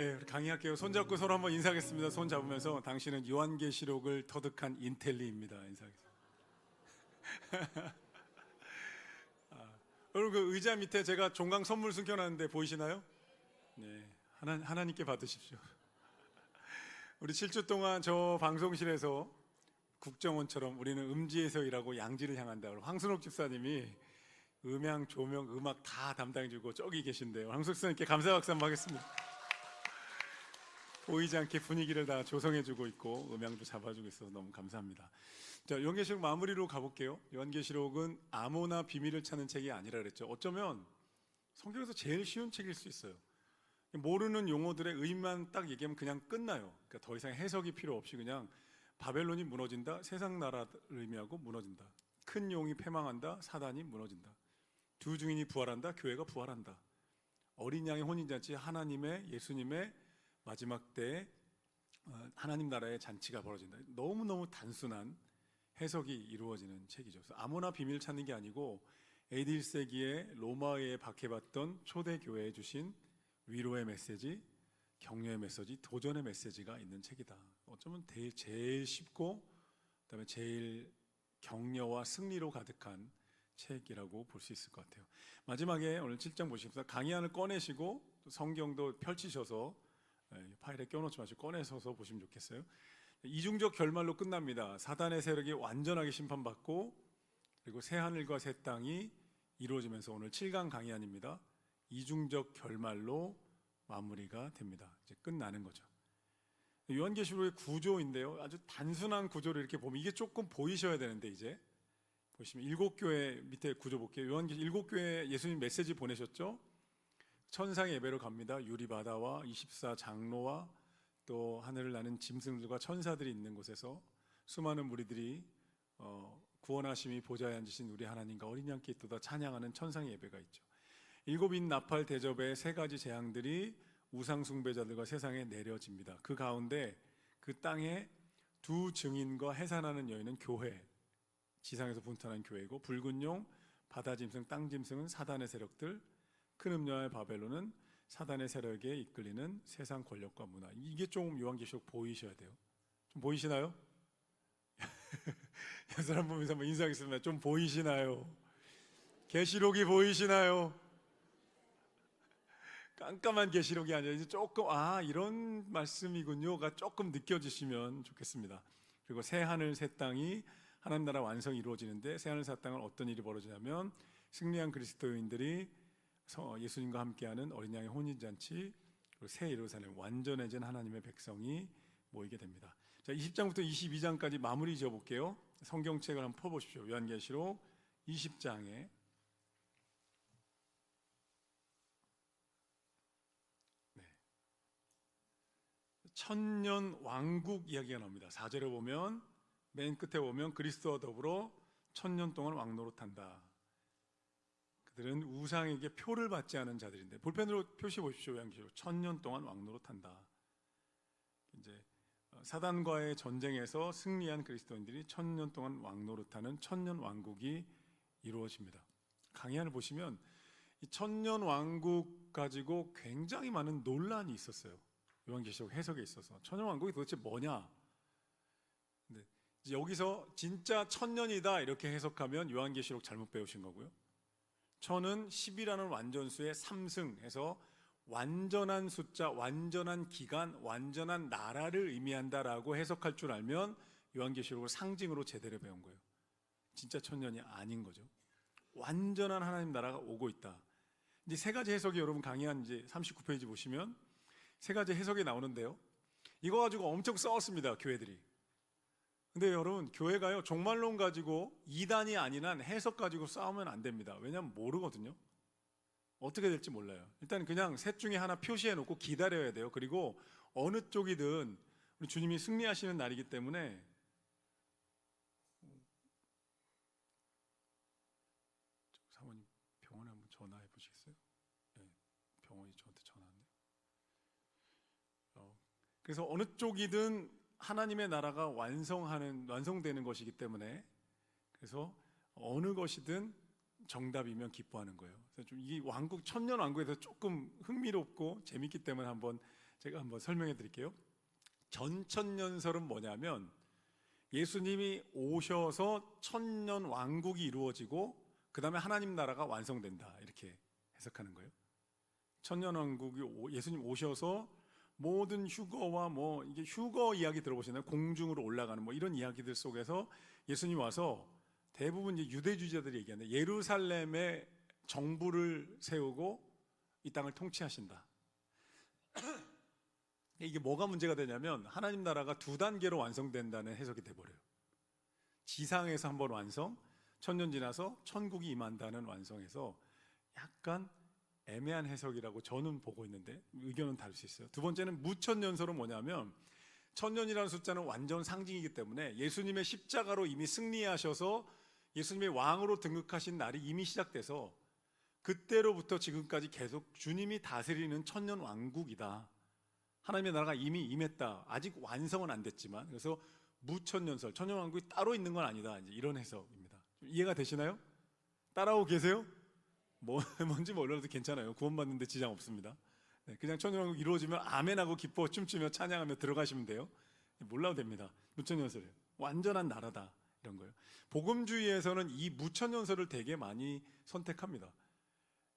예, 강의할게요. 손잡고 서로 한번 인사하겠습니다. 손 잡으면서 당신은 요한계시록을 터득한 인텔리입니다. 인사하겠습니다. 여러분 그 의자 밑에 제가 종강 선물 숨겨놨는데 보이시나요? 네, 하나님께 받으십시오. 우리 7주 동안 저 방송실에서 국정원처럼 우리는 음지에서 일하고 양지를 향한다. 황순옥 집사님이 음향, 조명, 음악 다 담당해주고 저기 계신데요. 황순옥 집사님께 감사 박수 한번 하겠습니다. 보이지 않게 분위기를 다 조성해주고 있고 음향도 잡아주고 있어서 너무 감사합니다. 자, 요한계시록 마무리로 가볼게요. 요한계시록은 암호나 비밀을 찾는 책이 아니라 그랬죠. 어쩌면 성경에서 제일 쉬운 책일 수 있어요. 모르는 용어들의 의미만 딱 얘기하면 그냥 끝나요. 그러니까 더 이상 해석이 필요 없이 그냥 바벨론이 무너진다, 세상 나라를 의미하고 무너진다, 큰 용이 패망한다, 사단이 무너진다, 두 증인이 부활한다, 교회가 부활한다, 어린 양의 혼인잔치, 하나님의 예수님의 마지막 때에 하나님 나라의 잔치가 벌어진다. 너무너무 단순한 해석이 이루어지는 책이죠. 그래서 아무나 비밀 찾는 게 아니고 AD 1세기에 로마에 박해받던 초대교회에 주신 위로의 메시지, 격려의 메시지, 도전의 메시지가 있는 책이다. 어쩌면 제일 쉽고 그다음에 제일 격려와 승리로 가득한 책이라고 볼 수 있을 것 같아요. 마지막에 오늘 7장 보시면서 강의안을 꺼내시고 성경도 펼치셔서 파일에 껴놓지 마시고 꺼내셔서 보시면 좋겠어요. 이중적 결말로 끝납니다. 사단의 세력이 완전하게 심판받고 그리고 새 하늘과 새 땅이 이루어지면서 오늘 7강 강의안입니다. 이중적 결말로 마무리가 됩니다. 이제 끝나는 거죠. 요한계시록의 구조인데요. 아주 단순한 구조를 이렇게 보면 이게 조금 보이셔야 되는데 이제 보시면 7교회 밑에 구조 볼게요. 요한계시록 7교회 예수님 메시지 보내셨죠? 천상의 예배로 갑니다. 유리바다와 24장로와 또 하늘을 나는 짐승들과 천사들이 있는 곳에서 수많은 무리들이 구원하심이 보좌에 앉으신 우리 하나님과 어린 양께 있도다 찬양하는 천상의 예배가 있죠. 7인 나팔 대접의 3가지 재앙들이 우상 숭배자들과 세상에 내려집니다. 그 가운데 그 땅에 두 증인과 해산하는 여인은 교회, 지상에서 분탄한 교회이고 붉은 용, 바다 짐승, 땅 짐승은 사단의 세력들, 큰 음녀의 바벨론은 사단의 세력에 이끌리는 세상 권력과 문화. 이게 좀 요한계시록 보이셔야 돼요. 좀 보이시나요? 사람 보면서 한번 인사하겠습니다. 좀 보이시나요? 계시록이 보이시나요? 깜깜한 계시록이 아니라 이제 조금 이런 말씀이군요가 조금 느껴지시면 좋겠습니다. 그리고 새 하늘 새 땅이 하나님 나라 완성이 이루어지는데 새 하늘 새 땅은 어떤 일이 벌어지냐면 승리한 그리스도인들이 예수님과 함께하는 어린 양의 혼인잔치 그리고 새 예루살렘 완전해진 하나님의 백성이 모이게 됩니다. 자, 20장부터 22장까지 마무리 지어볼게요. 성경책을 한번 펴보십시오. 요한계시록 20장에 천년 왕국 이야기가 나옵니다. 4절에 보면 맨 끝에 보면 그리스도와 더불어 천년 동안 왕노릇한다. 그들은 우상에게 표를 받지 않은 자들인데 볼펜으로 표시해 보십시오. 요한계시록 천년 동안 왕노릇한다. 이제 사단과의 전쟁에서 승리한 그리스도인들이 천년 동안 왕노릇하는 천년 왕국이 이루어집니다. 강의안을 보시면 이 천년 왕국 가지고 굉장히 많은 논란이 있었어요. 요한계시록 해석에 있어서 천년 왕국이 도대체 뭐냐? 근데 여기서 진짜 천년이다 이렇게 해석하면 요한계시록 잘못 배우신 거고요. 천은 10이라는 완전수의 3승 해서 완전한 숫자, 완전한 기간, 완전한 나라를 의미한다라고 해석할 줄 알면 요한계시록을 상징으로 제대로 배운 거예요. 진짜 천년이 아닌 거죠. 완전한 하나님 나라가 오고 있다. 이제 3가지 해석이 여러분 강의한 이제 39페이지 보시면 3가지 해석이 나오는데요. 이거 가지고 엄청 싸웠습니다, 교회들이. 근데 여러분, 교회가요, 종말론 가지고 이단이 아닌 한 해석 가지고 싸우면 안 됩니다. 왜냐하면 모르거든요. 어떻게 될지 몰라요. 일단 그냥 셋 중에 하나 표시해 놓고 기다려야 돼요. 그리고 어느 쪽이든 우리 주님이 승리하시는 날이기 때문에 사모님 병원에 한번 전화해 보시겠어요? 네, 병원이 저한테 전화 왔네요. 그래서 어느 쪽이든 하나님의 나라가 완성되는 것이기 때문에 그래서 어느 것이든 정답이면 기뻐하는 거예요. 그래서 좀 이 왕국 천년 왕국에 대해서 조금 흥미롭고 재밌기 때문에 제가 한번 설명해 드릴게요. 전천년설은 뭐냐면 예수님이 오셔서 천년 왕국이 이루어지고 그 다음에 하나님 나라가 완성된다 이렇게 해석하는 거예요. 천년 왕국이 예수님 오셔서 모든 휴거와 뭐 이게 휴거 이야기 들어보시나요? 공중으로 올라가는 뭐 이런 이야기들 속에서 예수님 와서 대부분 이제 유대주의자들이 얘기하는데 예루살렘에 정부를 세우고 이 땅을 통치하신다. 이게 뭐가 문제가 되냐면 하나님 나라가 두 단계로 완성된다는 해석이 돼버려요. 지상에서 한번 완성, 천년 지나서 천국이 임한다는 완성에서 약간 애매한 해석이라고 저는 보고 있는데 의견은 다를 수 있어요. 두 번째는 무천년설은 뭐냐면 천년이라는 숫자는 완전 상징이기 때문에 예수님의 십자가로 이미 승리하셔서 예수님의 왕으로 등극하신 날이 이미 시작돼서 그때로부터 지금까지 계속 주님이 다스리는 천년 왕국이다. 하나님의 나라가 이미 임했다. 아직 완성은 안 됐지만 그래서 무천년설, 천년 왕국이 따로 있는 건 아니다. 이제 이런 해석입니다. 이해가 되시나요? 따라오고 계세요? 뭔지 몰라도 괜찮아요. 구원받는데 지장 없습니다. 그냥 천년 왕국 이루어지면 아멘하고 기뻐 춤추며 찬양하며 들어가시면 돼요. 몰라도 됩니다. 무천년설이에요. 완전한 나라다 이런 거예요. 복음주의에서는 이 무천년설을 되게 많이 선택합니다.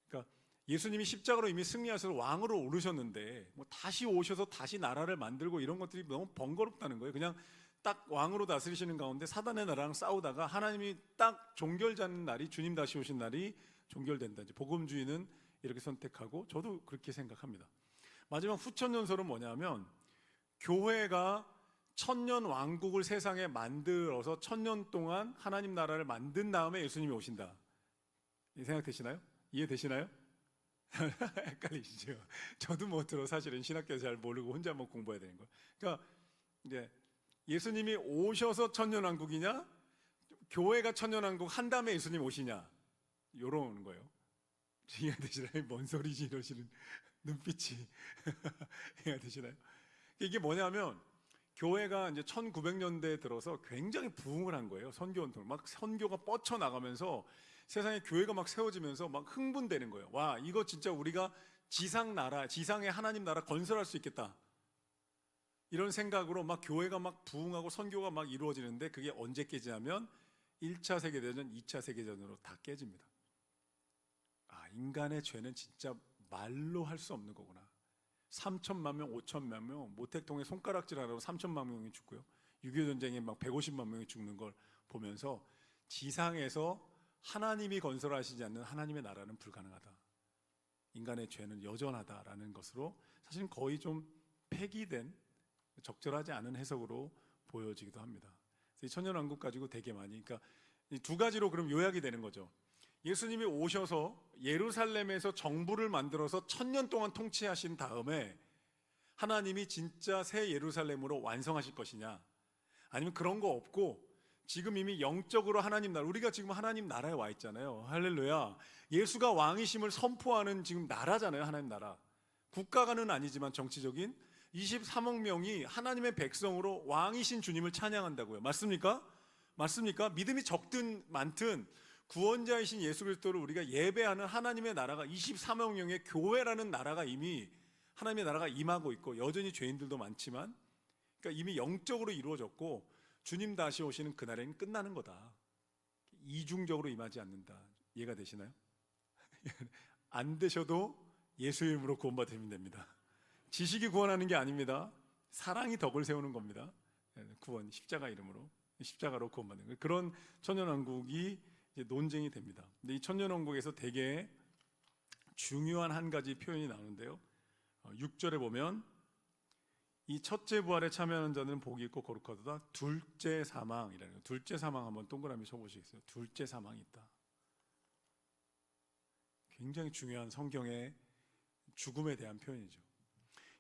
그러니까 예수님이 십자가로 이미 승리하셔서 왕으로 오르셨는데 뭐 다시 오셔서 다시 나라를 만들고 이런 것들이 너무 번거롭다는 거예요. 그냥 딱 왕으로 다스리시는 가운데 사단의 나라랑 싸우다가 하나님이 딱 종결되는 날이 주님 다시 오신 날이 종결된다. 이제 복음주의는 이렇게 선택하고 저도 그렇게 생각합니다. 마지막 후천년설은 뭐냐면 교회가 천년 왕국을 세상에 만들어서 천년 동안 하나님 나라를 만든 다음에 예수님이 오신다. 이 생각 되시나요? 이해되시나요? 헷갈리시죠? 저도 못 들어 사실은 신학교에서 잘 모르고 혼자 한번 공부해야 되는 거예요. 그러니까 이제 예수님이 오셔서 천년 왕국이냐, 교회가 천년 왕국 한 다음에 예수님 오시냐, 요런 거예요. 이해가 되시나요? 뭔 소리지 이러시는 눈빛이 이해가 되시나요? 이게 뭐냐면 교회가 이제 1900년대에 들어서 굉장히 부흥을 한 거예요. 선교 운동, 막 선교가 뻗쳐 나가면서 세상에 교회가 막 세워지면서 막 흥분되는 거예요. 와, 이거 진짜 우리가 지상 나라, 지상의 하나님 나라 건설할 수 있겠다. 이런 생각으로 막 교회가 막 부흥하고 선교가 막 이루어지는데 그게 언제 깨지냐면 1차 세계대전, 2차 세계대전으로 다 깨집니다. 아, 인간의 죄는 진짜 말로 할 수 없는 거구나. 3천만 명, 5천만 명, 모택동에 손가락질 하라고 3천만 명이 죽고요. 6.25 전쟁에 막 150만 명이 죽는 걸 보면서 지상에서 하나님이 건설하시지 않는 하나님의 나라는 불가능하다. 인간의 죄는 여전하다라는 것으로 사실은 거의 좀 폐기된 적절하지 않은 해석으로 보여지기도 합니다. 이 천년왕국 가지고 되게 많이, 그러니까 이 두 가지로 그럼 요약이 되는 거죠. 예수님이 오셔서 예루살렘에서 정부를 만들어서 천년 동안 통치하신 다음에 하나님이 진짜 새 예루살렘으로 완성하실 것이냐, 아니면 그런 거 없고 지금 이미 영적으로 하나님 나라, 우리가 지금 하나님 나라에 와 있잖아요. 할렐루야. 예수가 왕이심을 선포하는 지금 나라잖아요. 하나님 나라. 국가가는 아니지만 정치적인 23억 명이 하나님의 백성으로 왕이신 주님을 찬양한다고요. 맞습니까? 맞습니까? 믿음이 적든 많든 구원자이신 예수 그리스도를 우리가 예배하는 하나님의 나라가 23억 명의 교회라는 나라가 이미 하나님의 나라가 임하고 있고, 여전히 죄인들도 많지만 그러니까 이미 영적으로 이루어졌고 주님 다시 오시는 그날에는 끝나는 거다. 이중적으로 임하지 않는다. 이해가 되시나요? 안 되셔도 예수 이름으로 구원받으면 됩니다. 지식이 구원하는 게 아닙니다. 사랑이 덕을 세우는 겁니다. 구원, 십자가 이름으로, 십자가로 구원받는 거예요. 그런 천년왕국이 이제 논쟁이 됩니다. 근데 이 천년왕국에서 되게 중요한 한 가지 표현이 나오는데요. 6절에 보면 이 첫째 부활에 참여하는 자들은 복이 있고 거룩하도다. 둘째 사망이라는 거예요. 둘째 사망 한번 동그라미 쳐보시겠어요? 둘째 사망이 있다. 굉장히 중요한 성경의 죽음에 대한 표현이죠.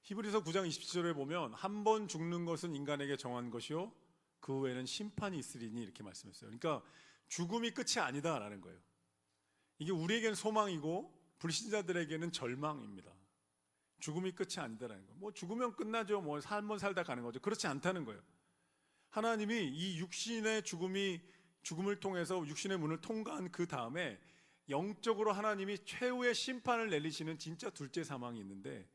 히브리서 9장 27절에 보면 한 번 죽는 것은 인간에게 정한 것이요 그 후에는 심판이 있으리니 이렇게 말씀했어요. 그러니까 죽음이 끝이 아니다라는 거예요. 이게 우리에게는 소망이고 불신자들에게는 절망입니다. 죽음이 끝이 아니다라는 거. 뭐 죽으면 끝나죠. 뭐 한번 살다 가는 거죠. 그렇지 않다는 거예요. 하나님이 이 육신의 죽음을 통해서 육신의 문을 통과한 그 다음에 영적으로 하나님이 최후의 심판을 내리시는 진짜 둘째 사망이 있는데,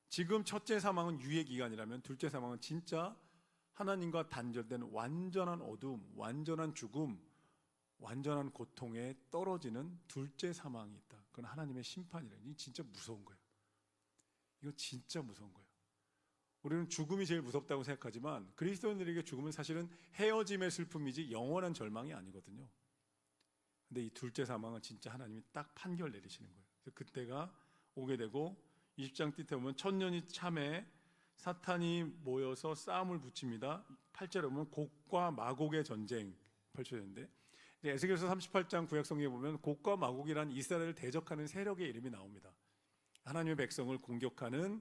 지금 첫째 사망은 유예 기간이라면 둘째 사망은 진짜 하나님과 단절된 완전한 어둠, 완전한 죽음, 완전한 고통에 떨어지는 둘째 사망이 있다. 그건 하나님의 심판이라는. 이 진짜 무서운 거예요. 이거 진짜 무서운 거예요. 우리는 죽음이 제일 무섭다고 생각하지만 그리스도인들에게 죽음은 사실은 헤어짐의 슬픔이지 영원한 절망이 아니거든요. 근데 이 둘째 사망은 진짜 하나님이 딱 판결 내리시는 거예요. 그래서 그때가 오게 되고, 20장 끝에 보면 천년이 참에 사탄이 모여서 싸움을 붙입니다. 8절에 보면 곡과 마곡의 전쟁 펼쳐졌는데, 에스겔서 38장 구약성경에 보면 곡과 마곡이란 이스라엘을 대적하는 세력의 이름이 나옵니다. 하나님의 백성을 공격하는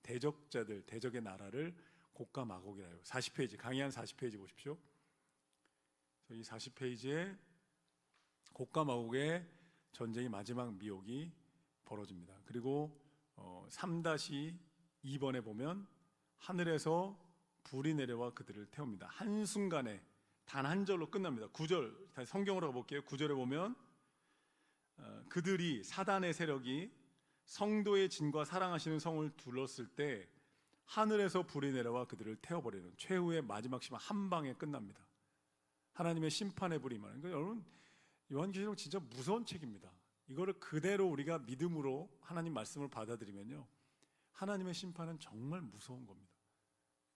대적자들, 대적의 나라를 곡과 마곡이라 해요. 40페이지, 강의 한 40페이지 보십시오. 이 40페이지에 곡과 마곡의 전쟁이 마지막 미혹이 벌어집니다. 그리고 3-2번에 보면 하늘에서 불이 내려와 그들을 태웁니다. 한순간에 단 한 절로 끝납니다. 9절, 다시 성경으로 가볼게요. 9절에 보면 그들이, 사단의 세력이 성도의 진과 사랑하시는 성을 둘렀을 때 하늘에서 불이 내려와 그들을 태워버리는 최후의 마지막 심판, 한 방에 끝납니다. 하나님의 심판의 불이 임하는. 그러니까 여러분, 요한계시록 진짜 무서운 책입니다. 이거를 그대로 우리가 믿음으로 하나님 말씀을 받아들이면요, 하나님의 심판은 정말 무서운 겁니다.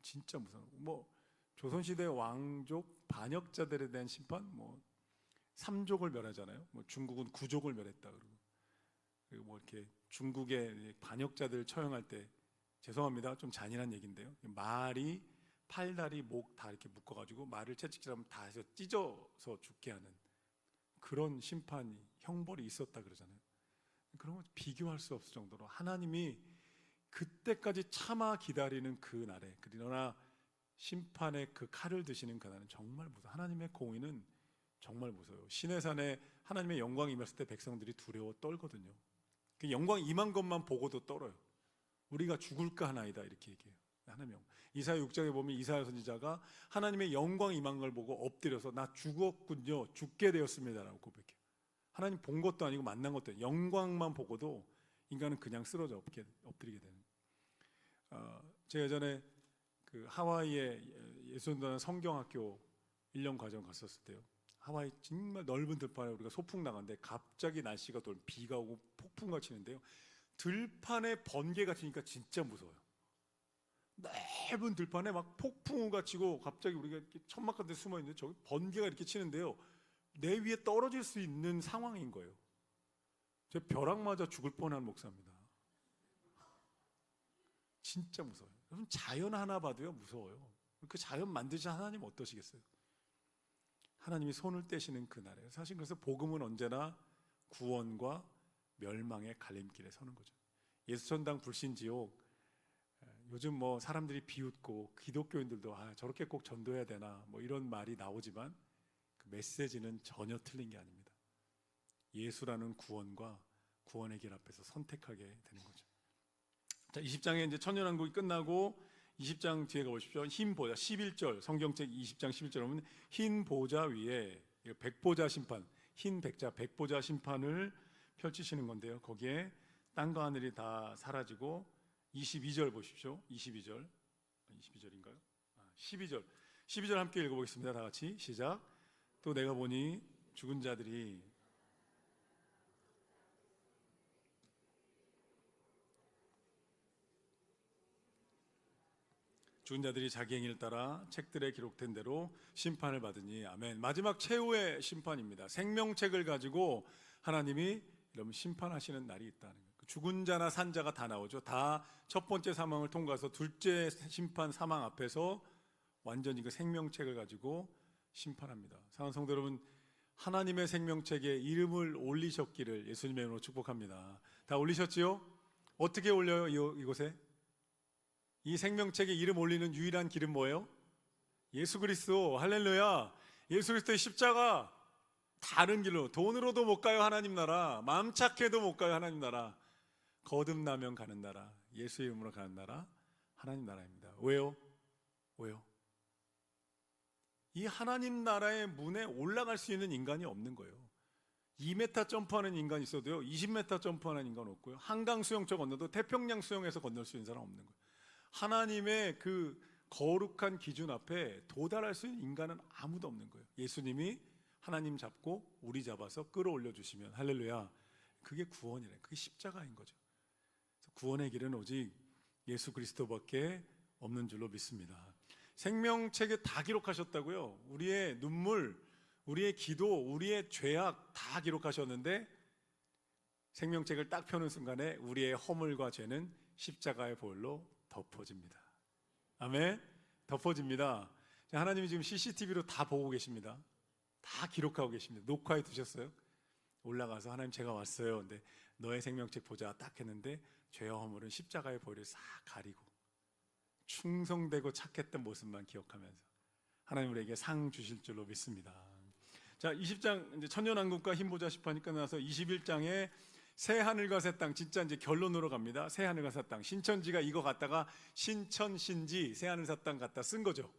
진짜 무서운. 조선시대 왕족 반역자들에 대한 심판, 삼족을 멸하잖아요. 중국은 구족을 멸했다 그리고 이렇게 중국의 반역자들 처형할 때, 죄송합니다, 좀 잔인한 얘기인데요, 말이 팔다리 목 다 이렇게 묶어가지고 말을 채찍질하면 다 해서 찢어서 죽게 하는 그런 심판이, 형벌이 있었다 그러잖아요. 그런 거 비교할 수 없을 정도로 하나님이 그때까지 참아 기다리는 그 날에, 그러나 심판의 그 칼을 드시는 그날은 정말 무서워요. 하나님의 공의는 정말 무서워요. 시내산에 하나님의 영광이 임했을 때 백성들이 두려워 떨거든요. 그 영광 임한 것만 보고도 떨어요. 우리가 죽을까 하나이다, 이렇게 얘기해요. 하나님 영광. 이사야 6장에 보면 이사야 선지자가 하나님의 영광 임한 걸 보고 엎드려서 나 죽었군요, 죽게 되었습니다 라고 고백해요. 하나님 본 것도 아니고 만난 것도 아니고 영광만 보고도 인간은 그냥 쓰러져 엎드리게 되는. 제가 예전에 그 하와이에 예수님들 성경학교 1년 과정 갔었을 때요, 하와이 정말 넓은 들판에 우리가 소풍 나갔는데 갑자기 날씨가 비가 오고 폭풍과 치는데요, 들판에 번개가 치니까 진짜 무서워요. 넓은 들판에 막 폭풍우가 치고 갑자기 우리가 이렇게 천막 같은 데 숨어 있는데 저기 번개가 이렇게 치는데요, 내 위에 떨어질 수 있는 상황인 거예요. 저 벼락 맞아 죽을 뻔한 목사입니다. 진짜 무서워요. 여러분, 자연 하나 봐도요 무서워요. 그 자연 만드신 하나님 어떠시겠어요? 하나님이 손을 떼시는 그날에, 사실 그래서 복음은 언제나 구원과 멸망의 갈림길에 서는 거죠. 예수천당 불신지옥, 요즘 사람들이 비웃고 기독교인들도 저렇게 꼭 전도해야 되나 이런 말이 나오지만 그 메시지는 전혀 틀린 게 아닙니다. 예수라는 구원과 구원의 길 앞에서 선택하게 되는 거죠. 자, 20장에 이제 천년왕국이 끝나고 20장 뒤에 가보십시오. 흰 보좌, 11절, 성경책 20장 11절 보면 흰 보좌 위에 백보자 심판, 흰 백자, 백보자 심판을 펼치시는 건데요, 거기에 땅과 하늘이 다 사라지고, 22절 보십시오. 22절인가요? 12절 함께 읽어보겠습니다. 다 같이 시작. 또 내가 보니 죽은 자들이 자기 행위를 따라 책들에 기록된 대로 심판을 받으니. 아멘. 마지막 최후의 심판입니다. 생명책을 가지고 하나님이 여러분 심판하시는 날이 있다는 거예요. 죽은 자나 산 자가 다 나오죠. 다 첫 번째 사망을 통과해서 둘째 심판, 사망 앞에서 완전히 그 생명책을 가지고 심판합니다. 사랑하는 성도 여러분, 하나님의 생명책에 이름을 올리셨기를 예수님의 이름으로 축복합니다. 다 올리셨지요? 어떻게 올려요? 이곳에? 이 생명책에 이름 올리는 유일한 길은 뭐예요? 예수 그리스도. 할렐루야. 예수 그리스도의 십자가. 다른 길로, 돈으로도 못 가요 하나님 나라, 마음 착해도 못 가요 하나님 나라. 거듭나면 가는 나라, 예수의 이름으로 가는 나라, 하나님 나라입니다. 왜요? 이 하나님 나라의 문에 올라갈 수 있는 인간이 없는 거예요. 2m 점프하는 인간이 있어도요 20m 점프하는 인간 없고요. 한강 수영처 건너도 태평양 수영해서 건널 수 있는 사람 없는 거예요. 하나님의 그 거룩한 기준 앞에 도달할 수 있는 인간은 아무도 없는 거예요. 예수님이 하나님 잡고 우리 잡아서 끌어올려 주시면 할렐루야. 그게 구원이래. 그게 십자가인 거죠. 구원의 길은 오직 예수 그리스도밖에 없는 줄로 믿습니다. 생명책에 다 기록하셨다고요. 우리의 눈물, 우리의 기도, 우리의 죄악 다 기록하셨는데 생명책을 딱 펴는 순간에 우리의 허물과 죄는 십자가의 보혈로 덮어집니다. 아멘. 덮어집니다. 하나님이 지금 CCTV로 다 보고 계십니다. 다 기록하고 계십니다. 녹화해 두셨어요. 올라가서 하나님 제가 왔어요. 근데 너의 생명책 보자 딱 했는데 죄와 허물은 십자가의 보혈을 싹 가리고 충성되고 착했던 모습만 기억하면서 하나님 우리에게 상 주실 줄로 믿습니다. 자, 20장 이제 천년왕국과 힘보자 심판이 끝나서 21장에 새 하늘과 새 땅, 진짜 이제 결론으로 갑니다. 새 하늘과 새 땅. 신천지가 이거 갖다가 신천신지 새 하늘 새 땅 갖다 쓴 거죠.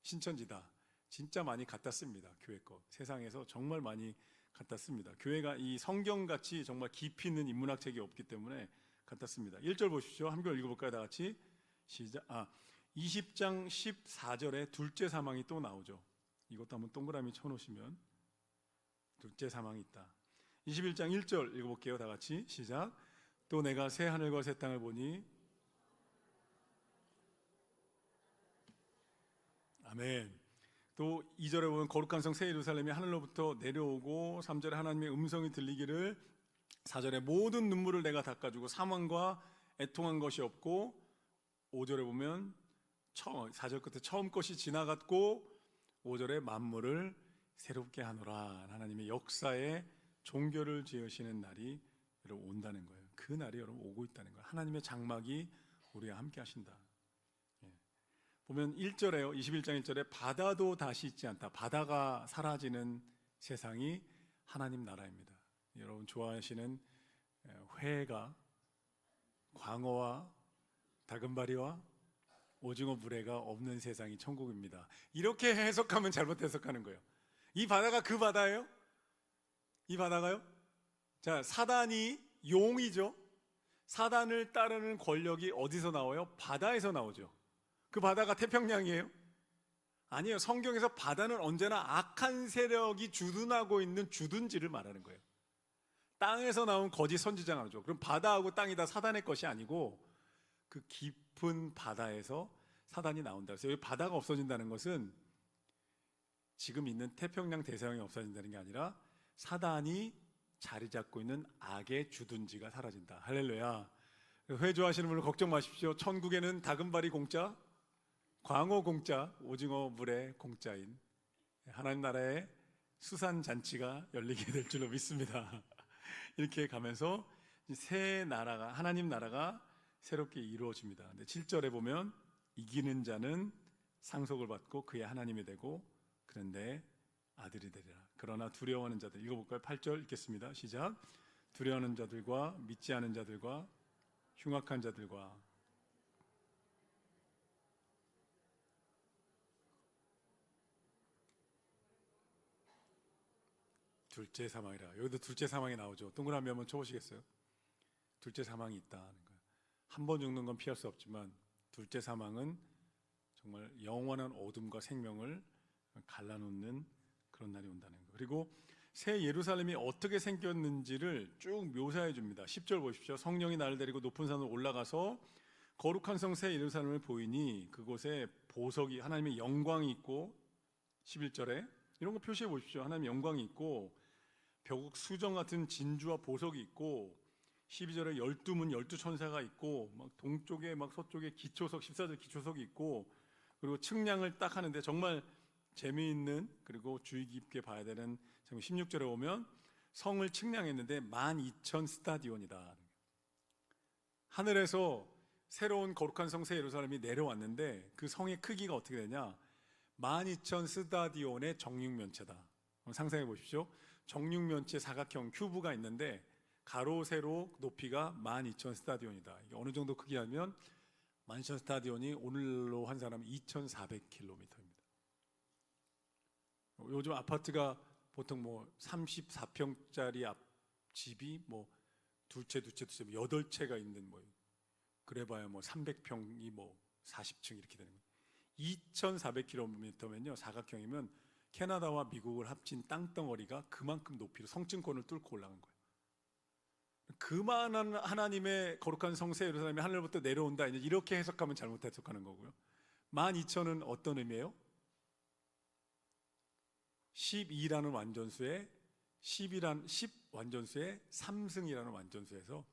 신천지다. 진짜 많이 갖다 씁니다. 교회 거. 세상에서 정말 많이 갖다 씁니다. 교회가 이 성경같이 정말 깊이 있는 인문학 책이 없기 때문에 갖다 씁니다. 1절 보십시오. 한번 읽어볼까요? 다 같이. 시작. 20장 14절에 둘째 사망이 또 나오죠. 이것도 한번 동그라미 쳐놓으시면 둘째 사망이 있다. 21장 1절 읽어볼게요. 다 같이 시작. 또 내가 새 하늘과 새 땅을 보니 아멘. 또 2절에 보면 거룩한 성 새 예루살렘이 하늘로부터 내려오고 3절에 하나님의 음성이 들리기를 4절에 모든 눈물을 내가 닦아주고 사망과 애통한 것이 없고 5절에 보면 4절 끝에 처음 것이 지나갔고 5절에 만물을 새롭게 하노라. 하나님의 역사에 종교를 지으시는 날이 여러분 온다는 거예요. 그 날이 여러분 오고 있다는 거예요. 하나님의 장막이 우리와 함께 하신다. 보면 1절에요. 21장 1절에 바다도 다시 있지 않다. 바다가 사라지는 세상이 하나님 나라입니다. 여러분 좋아하시는 회가 광어와 다금바리와 오징어 물회가 없는 세상이 천국입니다. 이렇게 해석하면 잘못 해석하는 거예요. 이 바다가 그 바다예요? 이 바다가요? 자, 사단이 용이죠. 사단을 따르는 권력이 어디서 나와요? 바다에서 나오죠. 그 바다가 태평양이에요? 아니에요. 성경에서 바다는 언제나 악한 세력이 주둔하고 있는 주둔지를 말하는 거예요. 땅에서 나온 거짓 선지자가 아니죠. 그럼 바다하고 땅이 다 사단의 것이 아니고 그 깊은 바다에서 사단이 나온다. 그래서 여기 바다가 없어진다는 것은 지금 있는 태평양 대서양이 없어진다는 게 아니라 사단이 자리 잡고 있는 악의 주둔지가 사라진다. 할렐루야. 회 좋아하시는 분들 걱정 마십시오. 천국에는 다금바리 공짜, 광어 공짜, 오징어 물회 공짜인 하나님 나라의 수산 잔치가 열리게 될 줄로 믿습니다. 이렇게 가면서 새 나라가, 하나님 나라가 새롭게 이루어집니다. 근데 7절에 보면 이기는 자는 상속을 받고 그의 하나님이 되고 그런데 아들이 되리라. 그러나 두려워하는 자들, 읽어볼까요? 8절 읽겠습니다. 시작. 두려워하는 자들과 믿지 않은 자들과 흉악한 자들과 둘째 사망이라. 여기도 둘째 사망이 나오죠. 동그라미 한번 쳐보시겠어요? 둘째 사망이 있다는 거예요. 한 번 죽는 건 피할 수 없지만 둘째 사망은 정말 영원한 어둠과 생명을 갈라놓는 그런 날이 온다는 거예요. 그리고 새 예루살렘이 어떻게 생겼는지를 쭉 묘사해 줍니다. 10절 보십시오. 성령이 나를 데리고 높은 산으로 올라가서 거룩한 성 새 예루살렘을 보이니 그곳에 보석이 하나님의 영광이 있고 11절에 이런 거 표시해 보십시오. 하나님의 영광이 있고 벽 수정 같은 진주와 보석이 있고 12절에 12문 12천사가 있고 막 동쪽에 막 서쪽에 기초석 14절 기초석이 있고 그리고 측량을 딱 하는데 정말 재미있는 그리고 주의 깊게 봐야 되는 16절에 오면 성을 측량했는데 12,000 스타디온이다. 하늘에서 새로운 거룩한 성 새 예루살렘이 내려왔는데 그 성의 크기가 어떻게 되냐? 12,000 스타디온의 정육면체다. 상상해 보십시오. 정육면체 사각형 큐브가 있는데 가로 세로 높이가 12,000 스타디온이다. 이게 어느 정도 크기냐면 12,000 스타디온이 오늘로 한 사람 2,400km입니다. 요즘 아파트가 보통 뭐 34평짜리 집이 뭐 두 채 8채가 있는 뭐 그래봐야 뭐 300평이 뭐 40층 이렇게 되는 거예요. 2,400km면요 사각형이면 캐나다와 미국을 합친 땅덩어리가 그만큼 높이로 성층권을 뚫고 올라간 거예요. 그만한 하나님의 거룩한 성세 예루살렘이 하늘부터 내려온다, 이제 이렇게 해석하면 잘못 해석하는 거고요. 12,000은 어떤 의미예요? 12라는 완전수에 10 완전수의 3승이라는 완전수에서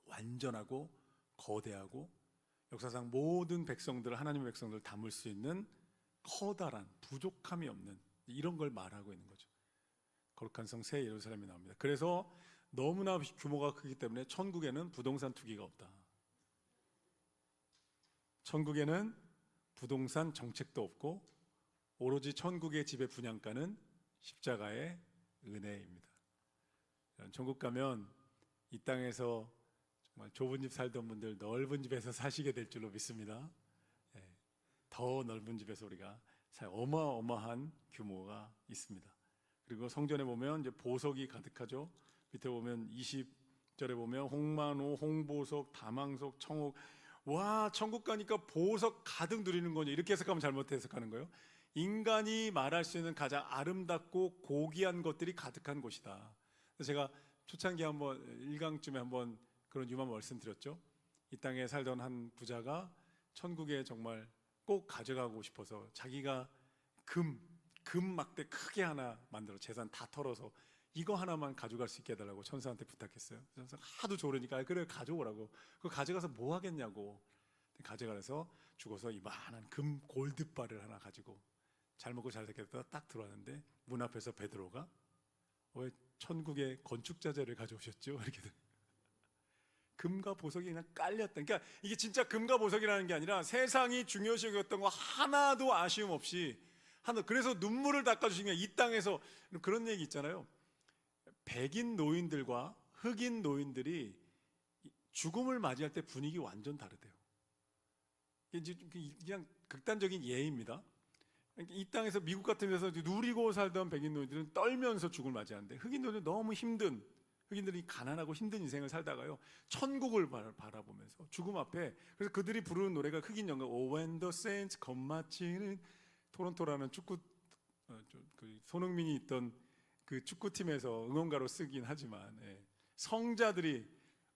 완전하고 거대하고 역사상 모든 백성들을, 하나님의 백성들을 담을 수 있는 커다란, 부족함이 없는 이런 걸 말하고 있는 거죠. 거룩한 성 새 예루살렘이 나옵니다. 그래서 너무나 규모가 크기 때문에 천국에는 부동산 투기가 없다. 천국에는 부동산 정책도 없고 오로지 천국의 집의 분양가는 십자가의 은혜입니다. 천국 가면 이 땅에서 정말 좁은 집 살던 분들 넓은 집에서 사시게 될 줄로 믿습니다. 더 넓은 집에서 우리가 어마어마한 규모가 있습니다. 그리고 성전에 보면 이제 보석이 가득하죠. 밑에 보면 20절에 보면 홍만호, 홍보석, 다망석, 청옥. 와, 천국 가니까 보석 가득 누리는 거냐, 이렇게 해석하면 잘못 해석하는 거예요. 인간이 말할 수 있는 가장 아름답고 고귀한 것들이 가득한 곳이다. 제가 초창기 한번 1강쯤에 한번 그런 유만 말씀드렸죠. 이 땅에 살던 한 부자가 천국에 정말 꼭 가져가고 싶어서 자기가 금 막대 크게 하나 만들어 재산 다 털어서 이거 하나만 가져갈 수 있게 해달라고 천사한테 부탁했어요. 천사 하도 조르니까 그래 가져오라고. 그거 가져가서 뭐 하겠냐고. 가져가서 죽어서 이만한 금 골드바를 하나 가지고 잘 먹고 잘 살겠다 딱 들어왔는데 문 앞에서 베드로가 왜 천국의 건축자재를 가져오셨죠? 이렇게 금과 보석이 그냥 깔렸다. 그러니까 이게 진짜 금과 보석이라는 게 아니라 세상이 중요시 여겼던 거 하나도 아쉬움 없이 그래서 눈물을 닦아주신 게 이 땅에서. 그런 얘기 있잖아요. 백인 노인들과 흑인 노인들이 죽음을 맞이할 때 분위기 완전 다르대요. 그냥 극단적인 예입니다. 이 땅에서 미국 같은 데서 누리고 살던 백인 노인들은 떨면서 죽음을 맞이하는데 흑인 노인들은 너무 힘든, 흑인들이 가난하고 힘든 인생을 살다가요 천국을 바라보면서 죽음 앞에, 그래서 그들이 부르는 노래가 흑인 연가 Oh when the saints come marching, 토론토라는 축구 그 손흥민이 있던 그 축구팀에서 응원가로 쓰긴 하지만 성자들이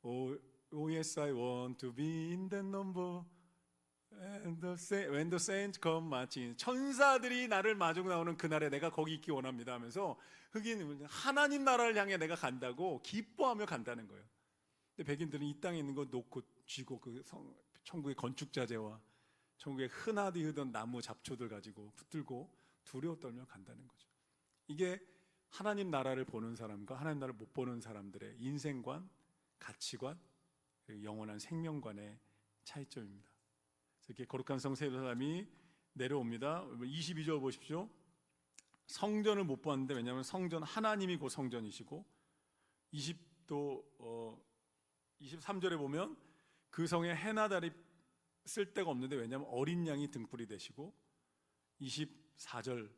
oh yes I want to be in that number when the saints come marching, 천사들이 나를 마주고 나오는 그날에 내가 거기 있기 원합니다 하면서 흑인 하나님 나라를 향해 내가 간다고 기뻐하며 간다는 거예요. 근데 백인들은 이 땅에 있는 거 놓고 쥐고 그 천국의 건축자재와 천국의 흔하디 흔한 나무 잡초들 가지고 붙들고 두려워 떨며 간다는 거죠. 이게 하나님 나라를 보는 사람과 하나님 나라를 못 보는 사람들의 인생관, 가치관, 그리고 영원한 생명관의 차이점입니다. 이렇게 거룩한 성 새 예루살렘이 내려옵니다. 22절 보십시오. 성전을 못 봤는데, 왜냐하면 성전, 하나님이 곧 성전이시고, 23절에 보면 그 성에 해나 달이 쓸 데가 없는데, 왜냐하면 어린 양이 등불이 되시고, 24절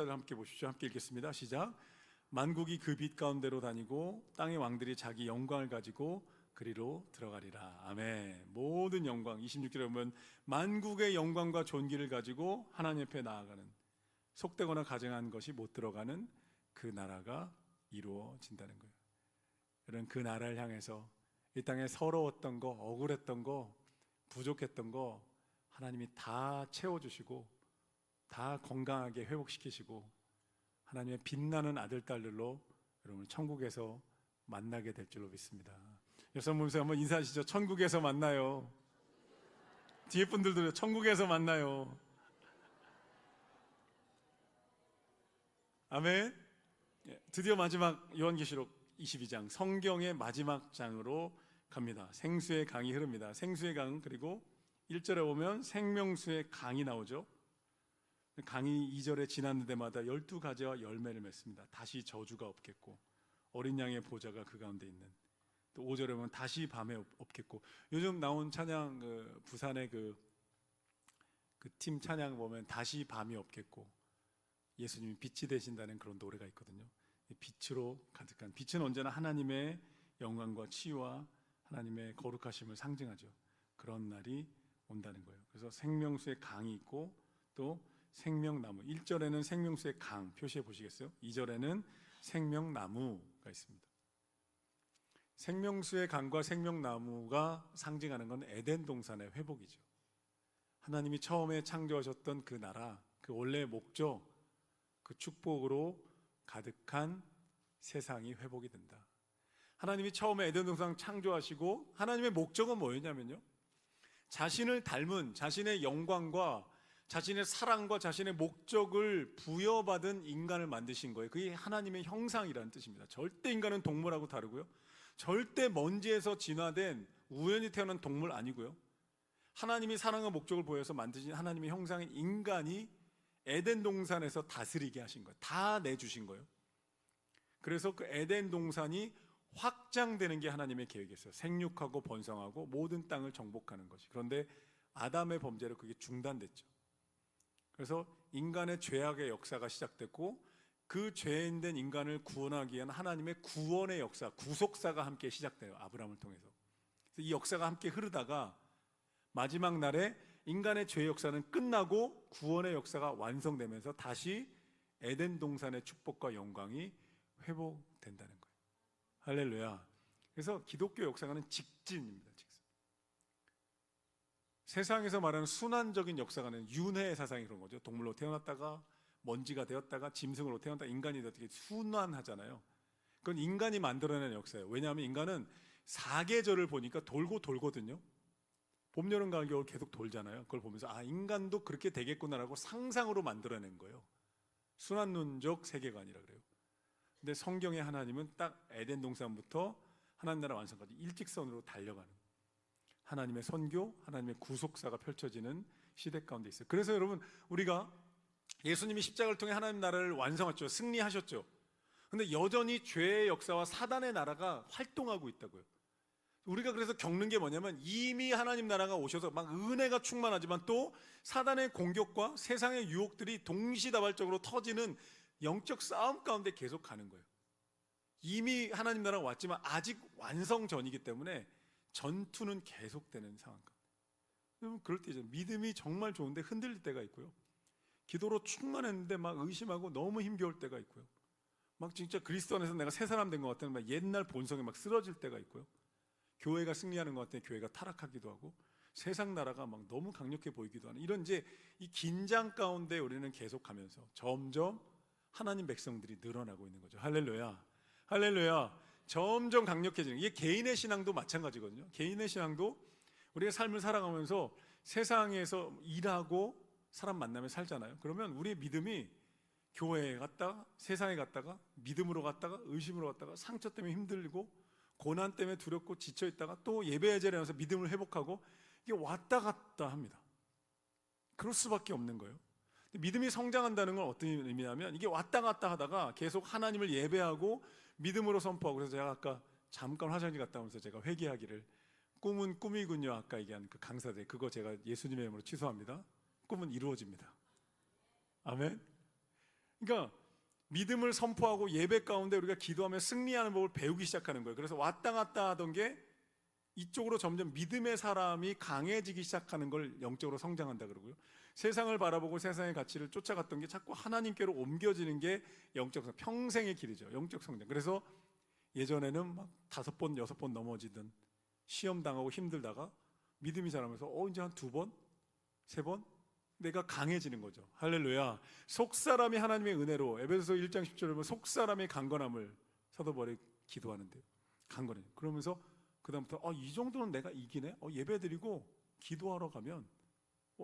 함께 보십시오. 함께 읽겠습니다. 시작. 만국이 그 빛 가운데로 다니고 땅의 왕들이 자기 영광을 가지고 그리로 들어가리라. 아멘. 모든 영광. 26절에 보면 만국의 영광과 존귀를 가지고 하나님 앞에 나아가는, 속되거나 가증한 것이 못 들어가는 그 나라가 이루어진다는 거예요. 여러분, 그 나라를 향해서 이 땅에 서러웠던 거, 억울했던 거, 부족했던 거 하나님이 다 채워주시고 다 건강하게 회복시키시고 하나님의 빛나는 아들, 딸들로 여러분을 천국에서 만나게 될 줄로 믿습니다. 여러분 보면서 한번 인사하시죠. 천국에서 만나요. 뒤에 분들도 천국에서 만나요. 아멘. 드디어 마지막 요한계시록 22장, 성경의 마지막 장으로 갑니다. 생수의 강이 흐릅니다. 생수의 강, 그리고 1절에 보면 생명수의 강이 나오죠. 강이 2절에 지나는 데마다 12가지와 열매를 맺습니다. 다시 저주가 없겠고 어린 양의 보좌가 그 가운데 있는. 또 5절에 보면 다시 밤에 없겠고. 요즘 나온 찬양, 부산의 그 팀 찬양 보면 다시 밤이 없겠고 예수님이 빛이 되신다는 그런 노래가 있거든요. 빛으로 가득한, 빛은 언제나 하나님의 영광과 치유와 하나님의 거룩하심을 상징하죠. 그런 날이 온다는 거예요. 그래서 생명수의 강이 있고 또 생명나무, 1절에는 생명수의 강 표시해 보시겠어요? 2절에는 생명나무가 있습니다. 생명수의 강과 생명나무가 상징하는 건 에덴 동산의 회복이죠. 하나님이 처음에 창조하셨던 그 나라, 그 원래의 목적, 그 축복으로 가득한 세상이 회복이 된다. 하나님이 처음에 에덴 동산 창조하시고 하나님의 목적은 뭐였냐면요, 자신을 닮은, 자신의 영광과 자신의 사랑과 자신의 목적을 부여받은 인간을 만드신 거예요. 그게 하나님의 형상이라는 뜻입니다. 절대 인간은 동물하고 다르고요, 절대 먼지에서 진화된 우연히 태어난 동물 아니고요, 하나님이 사랑과 목적을 보여서 만드신 하나님의 형상인 인간이 에덴 동산에서 다스리게 하신 거예요. 다 내주신 거예요. 그래서 그 에덴 동산이 확장되는 게 하나님의 계획이었어요. 생육하고 번성하고 모든 땅을 정복하는 것이. 그런데 아담의 범죄로 그게 중단됐죠. 그래서 인간의 죄악의 역사가 시작됐고, 그 죄인된 인간을 구원하기 위한 하나님의 구원의 역사, 구속사가 함께 시작돼요. 아브라함을 통해서. 그래서 이 역사가 함께 흐르다가 마지막 날에 인간의 죄 역사는 끝나고 구원의 역사가 완성되면서 다시 에덴 동산의 축복과 영광이 회복된다는 거예요. 할렐루야. 그래서 기독교 역사가는 직진입니다. 직진. 세상에서 말하는 순환적인 역사가는 윤회의 사상이 그런 거죠. 동물로 태어났다가 먼지가 되었다가 짐승으로 태어났다가 인간이 되었다가 순환하잖아요. 그건 인간이 만들어낸 역사예요. 왜냐하면 인간은 사계절을 보니까 돌고 돌거든요. 봄, 여름, 가을, 겨울 계속 돌잖아요. 그걸 보면서 아, 인간도 그렇게 되겠구나라고 상상으로 만들어낸 거예요. 순환론적 세계관이라 그래요. 근데 성경의 하나님은 딱 에덴 동산부터 하나님 나라 완성까지 일직선으로 달려가는, 하나님의 선교, 하나님의 구속사가 펼쳐지는 시대 가운데 있어요. 그래서 여러분, 우리가 예수님이 십자가를 통해 하나님 나라를 완성했죠. 승리하셨죠. 근데 여전히 죄의 역사와 사단의 나라가 활동하고 있다고요. 우리가 그래서 겪는 게 뭐냐면, 이미 하나님 나라가 오셔서 막 은혜가 충만하지만 또 사단의 공격과 세상의 유혹들이 동시다발적으로 터지는 영적 싸움 가운데 계속 가는 거예요. 이미 하나님 나라가 왔지만 아직 완성 전이기 때문에 전투는 계속되는 상황 가운데. 여러분, 그럴 때 이제 믿음이 정말 좋은데 흔들릴 때가 있고요, 기도로 충만했는데 막 의심하고 너무 힘겨울 때가 있고요, 막 진짜 그리스도 안에서 내가 새 사람 된 것 같다는 막 옛날 본성에 막 쓰러질 때가 있고요, 교회가 승리하는 것 같더니 교회가 타락하기도 하고 세상 나라가 막 너무 강력해 보이기도 하는, 이런 이제 이 긴장 가운데 우리는 계속하면서 점점 하나님 백성들이 늘어나고 있는 거죠. 할렐루야. 할렐루야. 점점 강력해지는, 이게 개인의 신앙도 마찬가지거든요. 개인의 신앙도 우리가 삶을 살아가면서 세상에서 일하고 사람 만나며 살잖아요. 그러면 우리의 믿음이 교회에 갔다가 세상에 갔다가 믿음으로 갔다가 의심으로 갔다가 상처 때문에 힘들고 고난 때문에 두렵고 지쳐있다가 또 예배의 자리에 와서 믿음을 회복하고, 이게 왔다 갔다 합니다. 그럴 수밖에 없는 거예요. 믿음이 성장한다는 건 어떤 의미냐면, 이게 왔다 갔다 하다가 계속 하나님을 예배하고 믿음으로 선포하고. 그래서 제가 아까 잠깐 화장실 갔다 오면서 제가 회개하기를, 꿈은 꿈이군요 아까 얘기한 그 강사들, 그거 제가 예수님의 이름으로 취소합니다. 꿈은 이루어집니다. 아멘. 그러니까 믿음을 선포하고 예배 가운데 우리가 기도하며 승리하는 법을 배우기 시작하는 거예요. 그래서 왔다 갔다 하던 게 이쪽으로 점점 믿음의 사람이 강해지기 시작하는 걸 영적으로 성장한다 그러고요, 세상을 바라보고 세상의 가치를 쫓아갔던 게 자꾸 하나님께로 옮겨지는 게 영적 성장, 평생의 길이죠. 영적 성장. 그래서 예전에는 막 5번, 6번 넘어지던, 시험 당하고 힘들다가 믿음이 자라면서 이제 한 2번, 3번 내가 강해지는 거죠. 할렐루야. 속사람이 하나님의 은혜로, 에베소서 1장 10절에 보면 속사람의 강건함을 사도 바울이 기도하는데요. 강건해. 그러면서 그 다음부터 이 정도는 내가 이기네. 예배드리고 기도하러 가면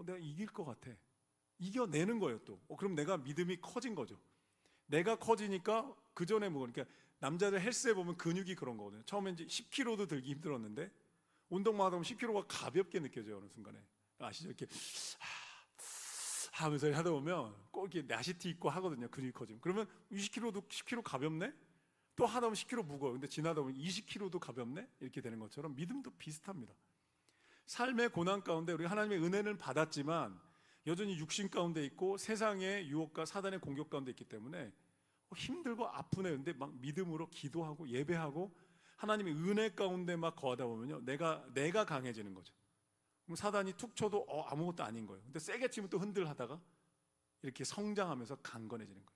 내가 이길 것 같아. 이겨내는 거예요 또. 그럼 내가 믿음이 커진 거죠. 내가 커지니까 그 전에 그러니까 남자들 헬스에 보면 근육이 그런 거거든요. 처음에 이제 10kg도 들기 힘들었는데 운동만 하다 보면 10kg가 가볍게 느껴져요. 어느 순간에. 아시죠? 이렇게 하면서 하다 보면 꼭 이렇게 나시티 입고 하거든요. 근육이 커지면. 그러면 20kg도 10kg 가볍네? 또 하다 보면 10kg 무거워. 근데 지나다 보면 20kg도 가볍네? 이렇게 되는 것처럼 믿음도 비슷합니다. 삶의 고난 가운데 우리가 하나님의 은혜를 받았지만 여전히 육신 가운데 있고 세상의 유혹과 사단의 공격 가운데 있기 때문에 힘들고 아프네. 근데 막 믿음으로 기도하고 예배하고 하나님의 은혜 가운데 막 거하다 보면요, 내가 강해지는 거죠. 그럼 사단이 툭 쳐도 아무것도 아닌 거예요. 근데 세게 치면 또 흔들하다가 이렇게 성장하면서 강건해지는 거예요.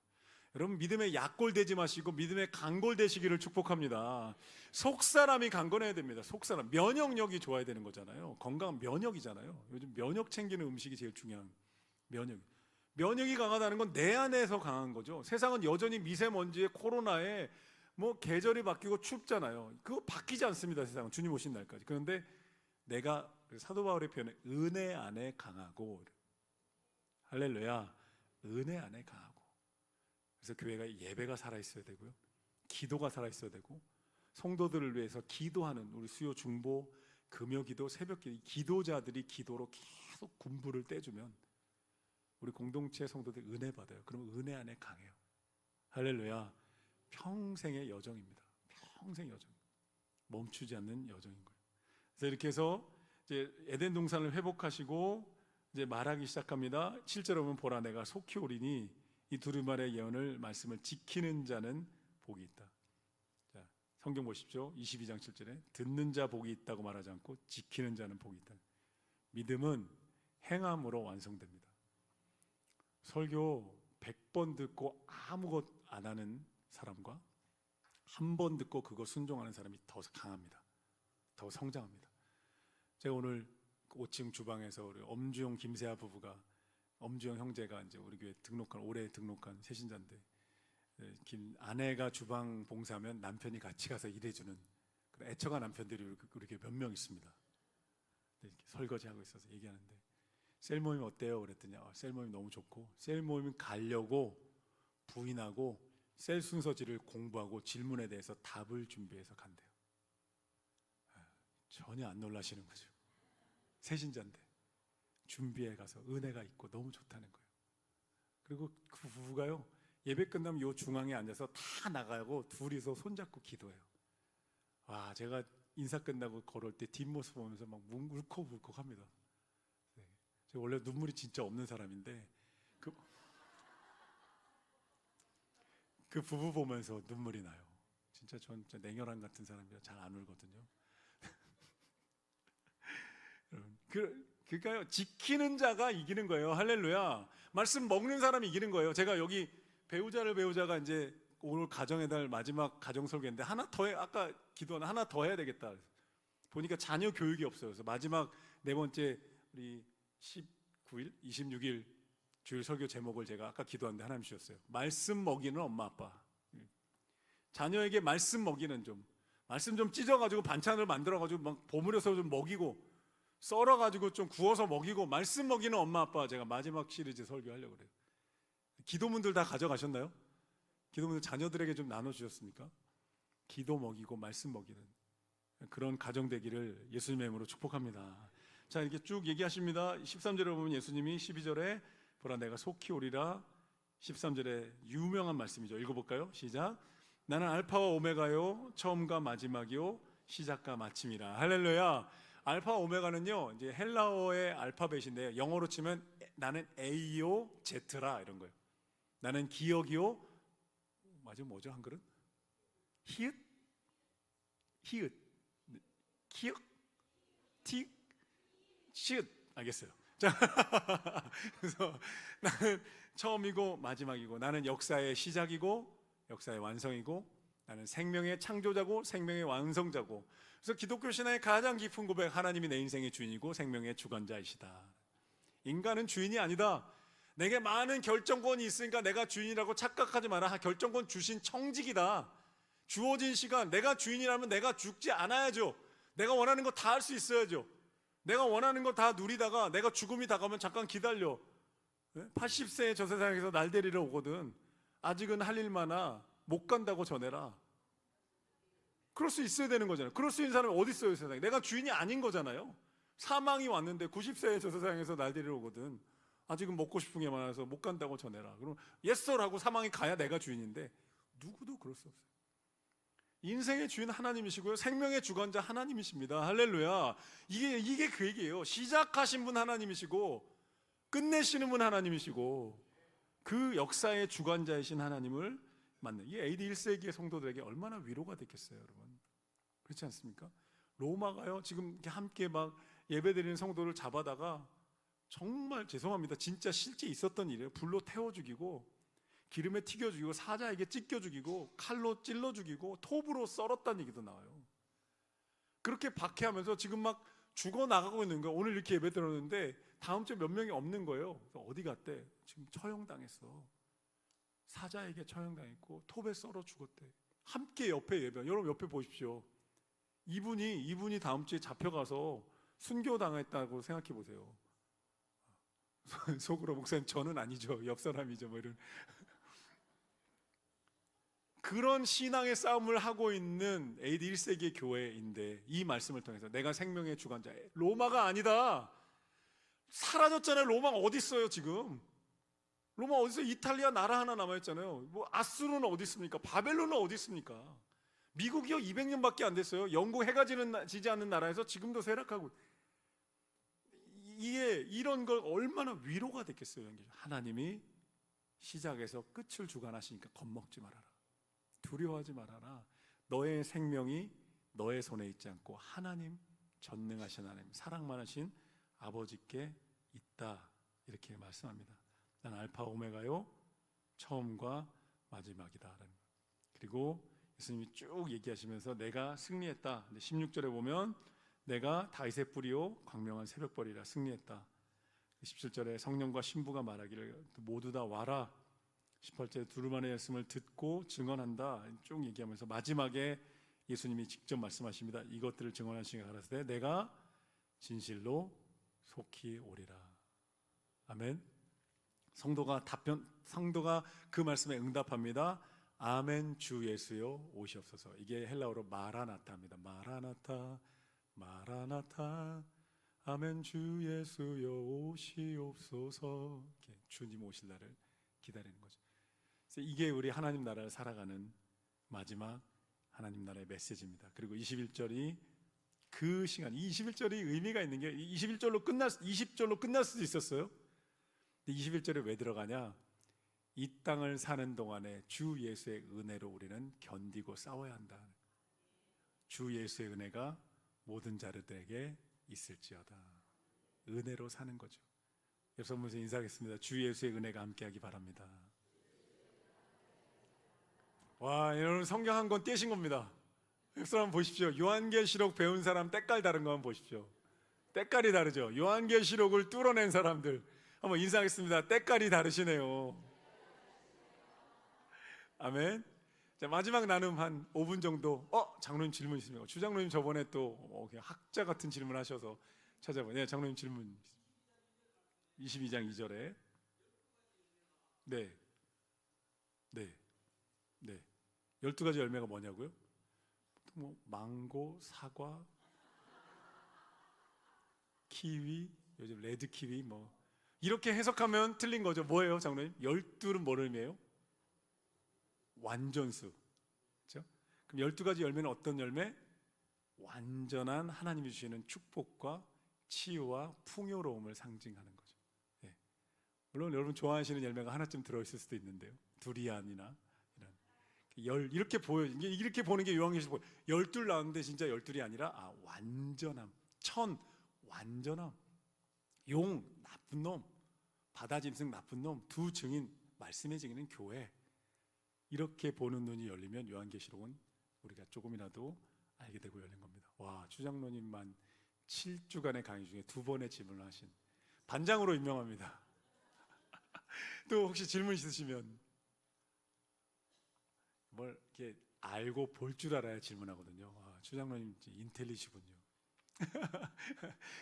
여러분, 믿음의 약골 되지 마시고 믿음의 강골 되시기를 축복합니다. 속사람이 강건해야 됩니다. 속사람, 면역력이 좋아야 되는 거잖아요. 건강한 면역이잖아요. 요즘 면역 챙기는 음식이 제일 중요한 면역이 강하다는 건 내 안에서 강한 거죠. 세상은 여전히 미세먼지에 코로나에 뭐 계절이 바뀌고 춥잖아요. 그거 바뀌지 않습니다. 세상은 주님 오신 날까지. 그런데 내가 사도 바울의 표현에 은혜 안에 강하고, 할렐루야, 은혜 안에 강하고. 그래서 교회가 예배가 살아있어야 되고요, 기도가 살아있어야 되고, 성도들을 위해서 기도하는 우리 수요 중보, 금요기도, 새벽기도, 기도자들이 기도로 계속 군부를 떼주면 우리 공동체 성도들 은혜 받아요. 그러면 은혜 안에 강해요. 할렐루야. 평생의 여정입니다. 평생 여정, 멈추지 않는 여정인 거예요. 그래서 이렇게 해서 이제 에덴 동산을 회복하시고 이제 말하기 시작합니다. 7절에 보면 보라, 내가 속히 오리니 이 두루마리의 예언을 말씀을 지키는 자는 복이 있다. 자, 성경 보십시오. 22장 7절에 듣는 자 복이 있다고 말하지 않고 지키는 자는 복이 있다. 믿음은 행함으로 완성됩니다. 설교 100번 듣고 아무것 안 하는 사람과 한 번 듣고 그거 순종하는 사람이 더 강합니다. 더 성장합니다. 제가 오늘 5층 주방에서 우리 엄주영 김세아 부부가, 엄주영 형제가 이제 우리 교회 올해 등록한 새신자인데, 아내가 주방 봉사하면 남편이 같이 가서 일해주는 그런 애처가 남편들이 우리 교회 몇 명 있습니다. 설거지하고 있어서 얘기하는데, 셀 모임 어때요? 그랬더니 셀 모임 너무 좋고, 셀 모임 가려고 부인하고 셀 순서지를 공부하고 질문에 대해서 답을 준비해서 간대요. 전혀 안 놀라시는 거죠. 새신자인데 준비해 가서 은혜가 있고 너무 좋다는 거예요. 그리고 그 부부가요, 예배 끝나면 요 중앙에 앉아서 다 나가고 둘이서 손잡고 기도해요. 와, 제가 인사 끝나고 걸을 때 뒷모습 보면서 막 울컥울컥합니다. 제가 원래 눈물이 진짜 없는 사람인데 그 부부 보면서 눈물이 나요. 진짜 전 냉혈한 같은 사람이라 잘 안 울거든요. 그러니까요, 지키는 자가 이기는 거예요. 할렐루야. 말씀 먹는 사람이 이기는 거예요. 제가 여기 배우자가 이제 오늘 가정의 달 마지막 가정 설교인데 하나 더 해, 아까 기도한 하나 더 해야 되겠다. 보니까 자녀 교육이 없어요. 그래서 마지막 네 번째 우리 19일, 26일 주일 설교 제목을 제가 아까 기도하는데 하나님 주셨어요. 말씀 먹이는 엄마 아빠. 자녀에게 말씀 먹이는, 말씀 좀 찢어가지고 반찬을 만들어가지고 막 버무려서 좀 먹이고, 썰어가지고 좀 구워서 먹이고, 말씀 먹이는 엄마 아빠. 제가 마지막 시리즈 설교하려고 그래요. 기도문들 다 가져가셨나요? 기도문들 자녀들에게 좀 나눠주셨습니까? 기도 먹이고 말씀 먹이는 그런 가정 되기를 예수님의 이름으로 축복합니다. 자, 이렇게 쭉 얘기하십니다. 13절에 보면 예수님이 12절에 보라, 내가 속히 오리라. 13절에 유명한 말씀이죠. 읽어볼까요? 시작. 나는 알파와 오메가요, 처음과 마지막이요, 시작과 마침이라. 할렐루야. 알파 오메가는요, 이제 헬라어의 알파벳인데요, 영어로 치면 나는 A요, Z라 이런 거예요. 나는 기억이요, 맞아, 뭐죠 한글은? 히읗, 기억, 티, 시읒. 알겠어요. 자, 그래서 나는 처음이고 마지막이고, 나는 역사의 시작이고 역사의 완성이고, 나는 생명의 창조자고 생명의 완성자고. 그래서 기독교 신앙의 가장 깊은 고백, 하나님이 내 인생의 주인이고 생명의 주관자이시다. 인간은 주인이 아니다. 내게 많은 결정권이 있으니까 내가 주인이라고 착각하지 마라. 결정권 주신 청직이다. 주어진 시간, 내가 주인이라면 내가 죽지 않아야죠. 내가 원하는 거 다 할 수 있어야죠. 내가 원하는 거 다 누리다가 내가 죽음이 다가오면 잠깐 기다려. 80세에 저 세상에서 날 데리러 오거든. 아직은 할 일 많아. 못 간다고 전해라. 그럴 수 있어야 되는 거잖아요. 그럴 수 있는 사람이 어디 있어요, 세상에. 내가 주인이 아닌 거잖아요. 사망이 왔는데 90세에 저 세상에서 날 데리러 오거든. 아직은 먹고 싶은 게 많아서 못 간다고 전해라. 그럼 예스라고 사망이 가야 내가 주인인데, 누구도 그럴 수 없어요. 인생의 주인 하나님이시고요, 생명의 주관자 하나님이십니다. 할렐루야. 이게 그 얘기예요. 시작하신 분 하나님이시고 끝내시는 분 하나님이시고 그 역사의 주관자이신 하나님을 만나. 이 AD 1세기의 성도들에게 얼마나 위로가 됐겠어요, 여러분. 그렇지 않습니까? 로마가요, 지금 이렇게 함께 막 예배드리는 성도를 잡아다가 정말 죄송합니다. 진짜 실제 있었던 일이에요. 불로 태워 죽이고 기름에 튀겨 죽이고 사자에게 찢겨 죽이고 칼로 찔러 죽이고 톱으로 썰었다는 얘기도 나와요. 그렇게 박해하면서 지금 막 죽어 나가고 있는 거예요. 오늘 이렇게 예배 드렸는데 다음 주에 몇 명이 없는 거예요. 어디 갔대? 지금 처형당했어. 사자에게 처형당했고 톱에 썰어 죽었대. 함께 옆에 예배. 여러분 옆에 보십시오. 이분이 다음 주에 잡혀가서 순교당했다고 생각해 보세요. 속으로 목사님 저는 아니죠. 옆 사람이죠. 뭐 이런. 그런 신앙의 싸움을 하고 있는 AD 1세기의 교회인데 이 말씀을 통해서 내가 생명의 주관자, 로마가 아니다. 사라졌잖아요. 로마가 어디 있어요 지금? 로마 어디서 이탈리아 나라 하나 남아있잖아요. 뭐 아수르는 어디 있습니까? 바벨론은 어디 있습니까? 미국이요 200년밖에 안 됐어요. 영국 해가 지지 않는 나라에서 지금도 쇠락하고. 이게 이런 걸 얼마나 위로가 됐겠어요. 하나님이 시작에서 끝을 주관하시니까 겁먹지 말아라. 두려워하지 말아라. 너의 생명이 너의 손에 있지 않고 하나님, 전능하신 하나님, 사랑 많으신 아버지께 있다. 이렇게 말씀합니다. 난 알파 오메가요, 처음과 마지막이다. 그리고 예수님이 쭉 얘기하시면서 내가 승리했다. 16절에 보면 내가 다윗의 뿌리요 광명한 새벽벌이라 승리했다. 17절에 성령과 신부가 말하기를 모두 다 와라. 18절에 두루마리의 말씀을 듣고 증언한다. 쭉 얘기하면서 마지막에 예수님이 직접 말씀하십니다. 이것들을 증언하시니까 가라사대 내가 진실로 속히 오리라. 아멘. 성도가 그 말씀에 응답합니다. 아멘 주 예수여 오시옵소서. 이게 헬라어로 마라나타입니다. 마라나타 마라나타 아멘 주 예수여 오시옵소서. 이렇게 주님 오실 날을 기다리는 거죠. 그래서 이게 우리 하나님 나라를 살아가는 마지막 하나님 나라의 메시지입니다. 그리고 21절이 그 시간, 이 21절이 의미가 있는 게 20절로 끝날 수도 있었어요. 21절에 왜 들어가냐? 이 땅을 사는 동안에 주 예수의 은혜로 우리는 견디고 싸워야 한다. 주 예수의 은혜가 모든 자들에게 있을지어다. 은혜로 사는 거죠. 옆 선물에서 인사하겠습니다. 주 예수의 은혜가 함께하기 바랍니다. 와, 여러분 성경 한 권 떼신 겁니다. 옆 사람 보십시오. 요한계시록 배운 사람 때깔 다른 거 한번 보십시오. 때깔이 다르죠. 요한계시록을 뚫어낸 사람들 한번 인사하겠습니다. 때깔이 다르시네요. 아멘. 자, 마지막 나눔 한 5분 정도. 장로님 질문 있습니까? 주장로님 저번에 또 그냥 학자 같은 질문 하셔서 찾아봐요. 네, 장로님 질문. 22장 2절에 네. 12가지 열매가 뭐냐고요? 뭐 망고, 사과, 키위, 요즘 레드 키위 뭐 이렇게 해석하면 틀린 거죠. 뭐예요, 장로님? 12는 뭘 의미해요? 완전수. 그렇죠? 그럼 12가지 열매는 어떤 열매? 완전한 하나님이 주시는 축복과 치유와 풍요로움을 상징하는 거죠. 네. 물론 여러분 좋아하시는 열매가 하나쯤 들어있을 수도 있는데요. 두리안이나 이런 이렇게 보여. 이렇게 보는 게 요한계시록 보여. 12 나왔는데 진짜 12이 아니라 완전함, 완전함, 용 나쁜 놈, 바다 짐승 나쁜 놈, 두 증인 말씀의 증인은 교회. 이렇게 보는 눈이 열리면 요한계시록은 우리가 조금이라도 알게 되고 열린 겁니다. 와, 주장로님만 7주간의 강의 중에 2번의 질문을 하신 반장으로 임명합니다. 또 혹시 질문 있으시면 뭘 이렇게 알고 볼 줄 알아야 질문하거든요. 주장로님 인텔리시군요.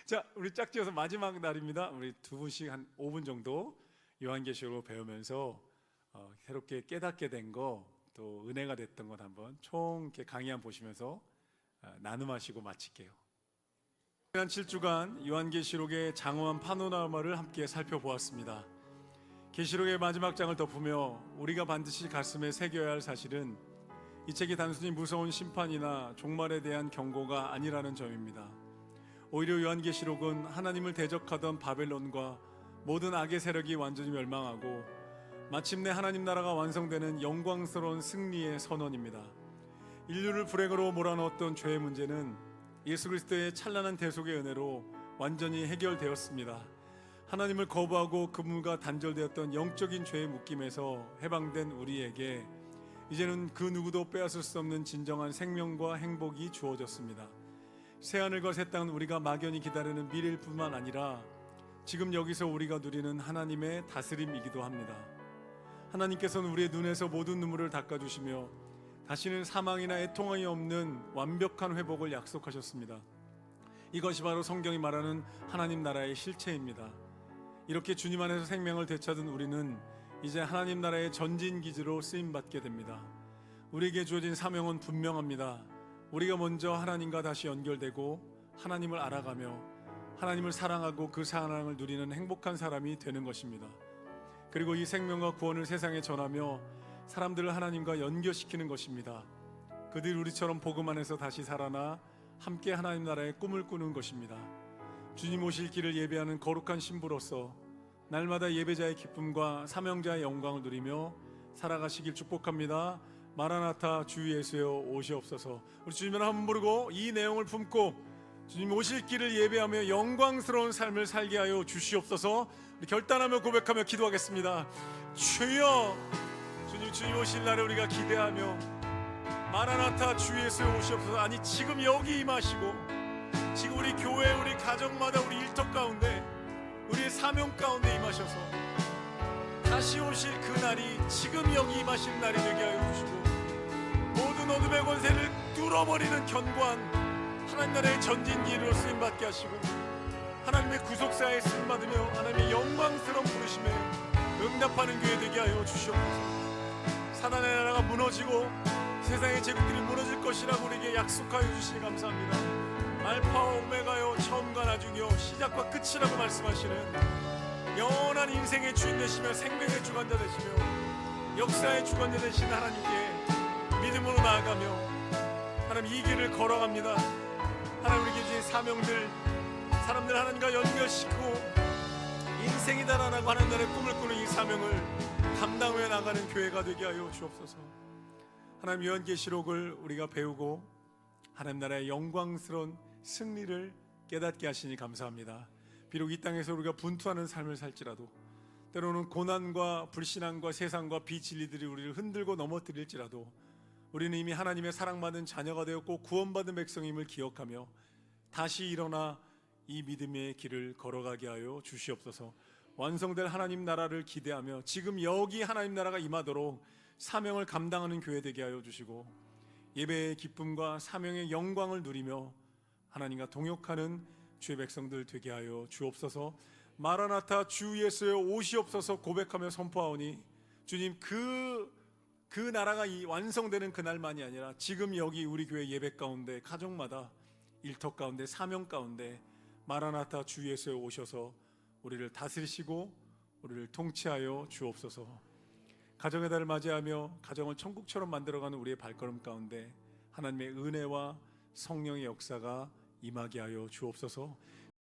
자, 우리 짝지어서 마지막 날입니다. 우리 두 분씩 한 5분 정도 요한계시록을 배우면서 새롭게 깨닫게 된 거, 또 은혜가 됐던 것 한번 총 이렇게 강의 한번 보시면서 나눔하시고 마칠게요. 지난 7주간 요한계시록의 장엄한 파노라마를 함께 살펴보았습니다. 계시록의 마지막 장을 덮으며 우리가 반드시 가슴에 새겨야 할 사실은 이 책이 단순히 무서운 심판이나 종말에 대한 경고가 아니라는 점입니다. 오히려 요한계시록은 하나님을 대적하던 바벨론과 모든 악의 세력이 완전히 멸망하고 마침내 하나님 나라가 완성되는 영광스러운 승리의 선언입니다. 인류를 불행으로 몰아넣었던 죄의 문제는 예수 그리스도의 찬란한 대속의 은혜로 완전히 해결되었습니다. 하나님을 거부하고 그분과 단절되었던 영적인 죄의 묶임에서 해방된 우리에게 이제는 그 누구도 빼앗을 수 없는 진정한 생명과 행복이 주어졌습니다. 새하늘과 새 땅은 우리가 막연히 기다리는 미래일 뿐만 아니라 지금 여기서 우리가 누리는 하나님의 다스림이기도 합니다. 하나님께서는 우리의 눈에서 모든 눈물을 닦아주시며 다시는 사망이나 애통함이 없는 완벽한 회복을 약속하셨습니다. 이것이 바로 성경이 말하는 하나님 나라의 실체입니다. 이렇게 주님 안에서 생명을 되찾은 우리는 이제 하나님 나라의 전진기지로 쓰임받게 됩니다. 우리에게 주어진 사명은 분명합니다. 우리가 먼저 하나님과 다시 연결되고 하나님을 알아가며 하나님을 사랑하고 그 사랑을 누리는 행복한 사람이 되는 것입니다. 그리고 이 생명과 구원을 세상에 전하며 사람들을 하나님과 연결시키는 것입니다. 그들이 우리처럼 복음 안에서 다시 살아나 함께 하나님 나라의 꿈을 꾸는 것입니다. 주님 오실 길을 예배하는 거룩한 신부로서 날마다 예배자의 기쁨과 사명자의 영광을 누리며 살아가시길 축복합니다. 마라나타 주 예수여 오시옵소서. 우리 주님을 한번 부르고 이 내용을 품고 주님 오실 길을 예배하며 영광스러운 삶을 살게 하여 주시옵소서. 우리 결단하며 고백하며 기도하겠습니다. 주여, 주님 오실 날을 우리가 기대하며 마라나타 주 예수여 오시옵소서. 아니 지금 여기 임하시고 지금 우리 교회 우리 가정마다 우리 일터 가운데 우리의 사명 가운데 임하셔서 다시 오실 그 날이 지금 여기 임하실 날이 되게 하여 주시고 모든 어둠의 권세를 뚫어버리는 견고한 하나님 나라의 전진기로 쓰임받게 하시고 하나님의 구속사에 쓰임받으며 하나님의 영광스러운 부르심에 응답하는 교회 되게 하여 주시옵소서. 사단의 나라가 무너지고 세상의 제국들이 무너질 것이라고 우리에게 약속하여 주시니 감사합니다. 알파와 오메가요 처음과 나중이요 시작과 끝이라고 말씀하시는 영원한 인생의 주인 되시며 생명의 주관자 되시며 역사의 주관자 되신 하나님께 믿음으로 나아가며 하나님 이 길을 걸어갑니다. 하나님 우리에게 주신 사명들 사람들 하나님과 연결시키고 인생이 달아나고 하나님 나라의 꿈을 꾸는 이 사명을 감당해 나가는 교회가 되게 하여 주옵소서. 하나님 요한계시록을 우리가 배우고 하나님 나라의 영광스러운 승리를 깨닫게 하시니 감사합니다. 비록 이 땅에서 우리가 분투하는 삶을 살지라도 때로는 고난과 불신앙과 세상과 비진리들이 우리를 흔들고 넘어뜨릴지라도 우리는 이미 하나님의 사랑받은 자녀가 되었고 구원받은 백성임을 기억하며 다시 일어나 이 믿음의 길을 걸어가게 하여 주시옵소서. 완성될 하나님 나라를 기대하며 지금 여기 하나님 나라가 임하도록 사명을 감당하는 교회 되게 하여 주시고 예배의 기쁨과 사명의 영광을 누리며 하나님과 동역하는 주의 백성들 되게 하여 주옵소서. 마라나타 주 예수여 오시옵소서 고백하며 선포하오니 주님 그 나라가 완성되는 그날만이 아니라 지금 여기 우리 교회 예배 가운데 가정마다 일터 가운데 사명 가운데 마라나타 주 예수여 오셔서 우리를 다스리시고 우리를 통치하여 주옵소서. 가정의 달을 맞이하며 가정을 천국처럼 만들어가는 우리의 발걸음 가운데 하나님의 은혜와 성령의 역사가 임하게 하여 주옵소서.